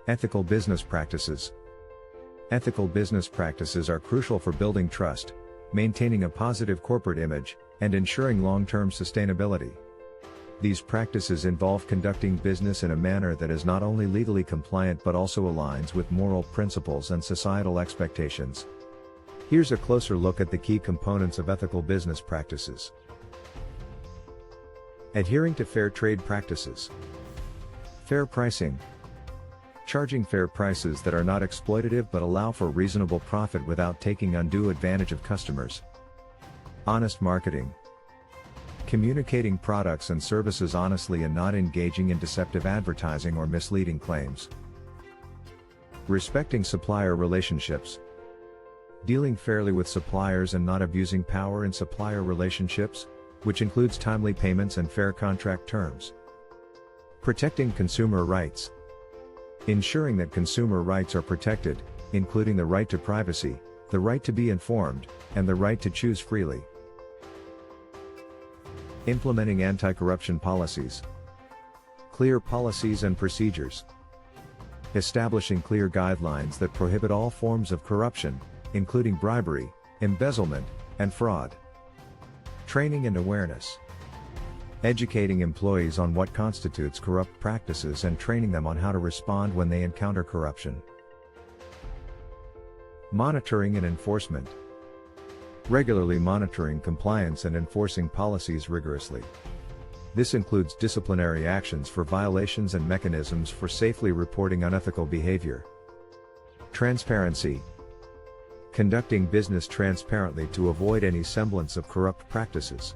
Ethical business practices. Ethical business practices are crucial for building trust, maintaining a positive corporate image, and ensuring long-term sustainability. These practices involve conducting business in a manner that is not only legally compliant but also aligns with moral principles and societal expectations. Here's a closer look at the key components of ethical business practices. Adhering to fair trade practices. Fair pricing. Charging fair prices that are not exploitative but allow for reasonable profit without taking undue advantage of customers. Honest marketing. Communicating products and services honestly and not engaging in deceptive advertising or misleading claims. Respecting supplier relationships. Dealing fairly with suppliers and not abusing power in supplier relationships, which includes timely payments and fair contract terms. Protecting consumer rights. Ensuring that consumer rights are protected, including the right to privacy, the right to be informed, and the right to choose freely. Implementing anti-corruption policies. Clear policies and procedures. Establishing clear guidelines that prohibit all forms of corruption, including bribery, embezzlement, and fraud. Training and awareness. Educating employees on what constitutes corrupt practices and training them on how to respond when they encounter corruption. Monitoring and enforcement. Regularly monitoring compliance and enforcing policies rigorously. This includes disciplinary actions for violations and mechanisms for safely reporting unethical behavior. Transparency. Conducting business transparently to avoid any semblance of corrupt practices.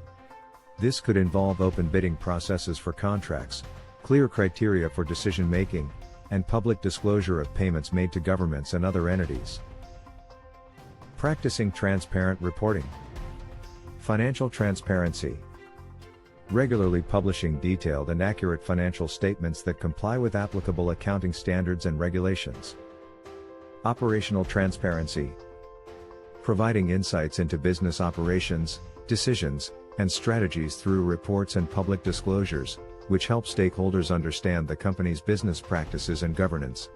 This could involve open bidding processes for contracts, clear criteria for decision-making, and public disclosure of payments made to governments and other entities. Practicing transparent reporting. Financial transparency. Regularly publishing detailed and accurate financial statements that comply with applicable accounting standards and regulations. Operational transparency. Providing insights into business operations, decisions, and strategies through reports and public disclosures, which help stakeholders understand the company's business practices and governance.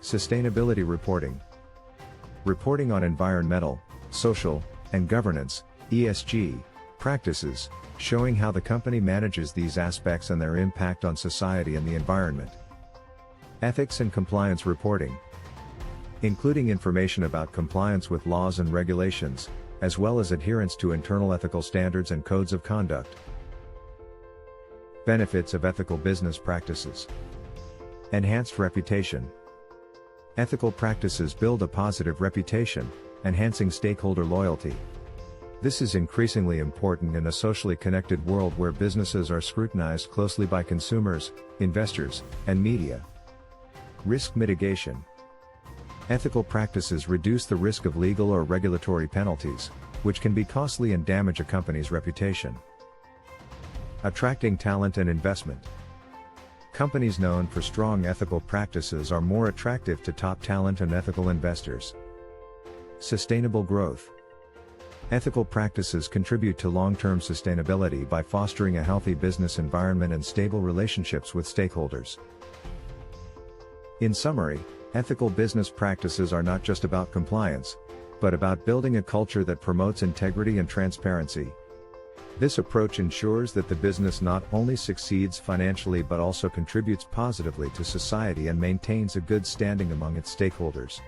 Sustainability reporting. Reporting on environmental, social, and governance (ESG) practices, showing how the company manages these aspects and their impact on society and the environment. Ethics and compliance reporting. Including information about compliance with laws and regulations, as well as adherence to internal ethical standards and codes of conduct. Benefits of ethical business practices. Enhanced reputation. Ethical practices build a positive reputation, enhancing stakeholder loyalty. This is increasingly important in a socially connected world where businesses are scrutinized closely by consumers, investors, and media. Risk mitigation. Ethical practices reduce the risk of legal or regulatory penalties, which can be costly and damage a company's reputation. Attracting talent and investment. Companies known for strong ethical practices are more attractive to top talent and ethical investors. Sustainable growth. Ethical practices contribute to long-term sustainability by fostering a healthy business environment and stable relationships with stakeholders. In summary, ethical business practices are not just about compliance, but about building a culture that promotes integrity and transparency. This approach ensures that the business not only succeeds financially but also contributes positively to society and maintains a good standing among its stakeholders.